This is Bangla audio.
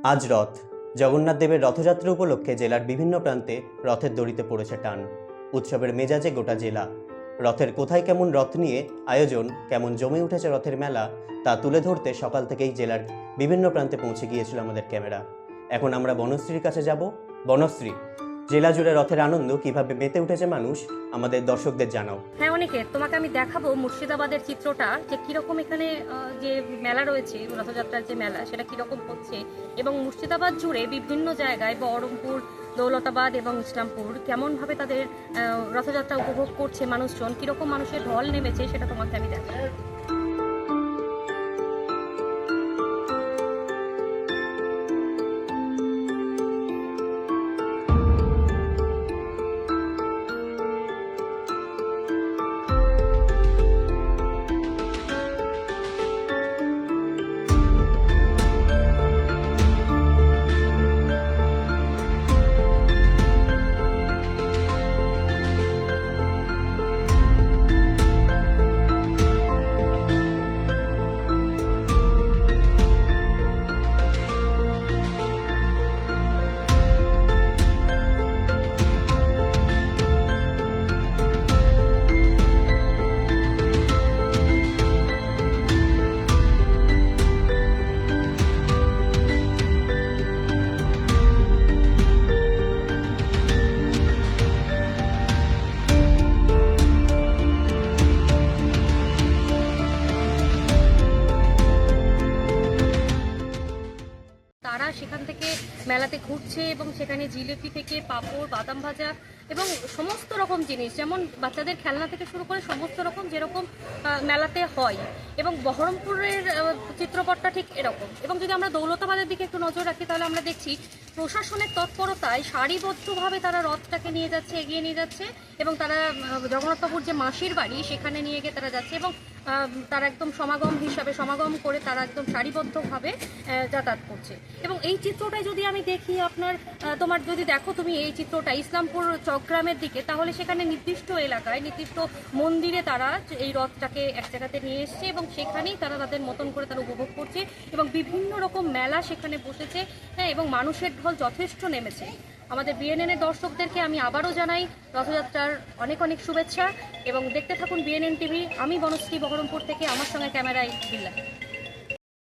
আজ রথ। জগন্নাথ দেবের রথযাত্রা উপলক্ষে জেলার বিভিন্ন প্রান্তে রথের দড়িতে পড়েছে টান। উৎসবের মেজাজে গোটা জেলা। রথের কোথায় কেমন রথ নিয়ে আয়োজন, কেমন জমে উঠেছে রথের মেলা, তা তুলে ধরতে সকাল থেকেই জেলার বিভিন্ন প্রান্তে পৌঁছে গিয়েছিল আমাদের ক্যামেরা। এখন আমরা বনশ্রীর কাছে যাব। বনশ্রী, জেলা জুড়ে রথের আনন্দ কিভাবে মেতে উঠেছে মানুষ, আমাদের দর্শকদের জানাও। হ্যাঁ, অনেকে তোমাকে আমি দেখাবো মুর্শিদাবাদের চিত্রটা, যে কিরকম এখানে যে মেলা রয়েছে, রথযাত্রার যে মেলা, সেটা কিরকম হচ্ছে। এবং মুর্শিদাবাদ জুড়ে বিভিন্ন জায়গায় বহরমপুর, দৌলতাবাদ এবং ইসলামপুর কেমনভাবে তাদের রথযাত্রা উপভোগ করছে মানুষজন, কিরকম মানুষের ঢল নেমেছে, সেটা তোমাকে আমি দেখাবো। তারা সেখান থেকে মেলাতে ঘুরছে এবং সেখানে জিলিপি থেকে পাঁপড়, বাদাম ভাজা এবং সমস্ত রকম জিনিস, যেমন বাচ্চাদের খেলনা থেকে শুরু করে সমস্ত রকম যেরকম মেলাতে হয়। এবং বহরমপুরের চিত্রপটটা ঠিক এরকম। এবং যদি আমরা দৌলতাবাদের দিকে একটু নজর রাখি, তাহলে আমরা দেখছি প্রশাসনের তৎপরতায় সারিবদ্ধভাবে তারা রথটাকে নিয়ে যাচ্ছে, এগিয়ে নিয়ে যাচ্ছে। এবং তারা জগন্নাথবাবুর যে মাসির বাড়ি, সেখানে নিয়ে গিয়ে তারা যাচ্ছে এবং তারা একদম সমাগম করে তারা একদম সারিবদ্ধভাবে যাতায়াত করছে। এবং এই চিত্রটাই যদি আমি দেখি, তোমার যদি দেখো তুমি এই চিত্রটা ইসলামপুর চকগ্রামের দিকে, তাহলে সেখানে নির্দিষ্ট এলাকায় নির্দিষ্ট মন্দিরে তারা এই রথটাকে এক জায়গাতে নিয়ে এসছে এবং সেখানেই তারা তাদের মতন করে তারা উপভোগ করছে। এবং বিভিন্ন রকম মেলা সেখানে বসেছে, হ্যাঁ, এবং মানুষের ঢল যথেষ্ট নেমেছে। আমাদের বিএনএনের দর্শকদেরকে আমি আবারও জানাই রথযাত্রার অনেক অনেক শুভেচ্ছা এবং দেখতে থাকুন বিএনএন টিভি। আমি বনশ্রী, বহরমপুর থেকে, আমার সঙ্গে ক্যামেরায় বিল্লা।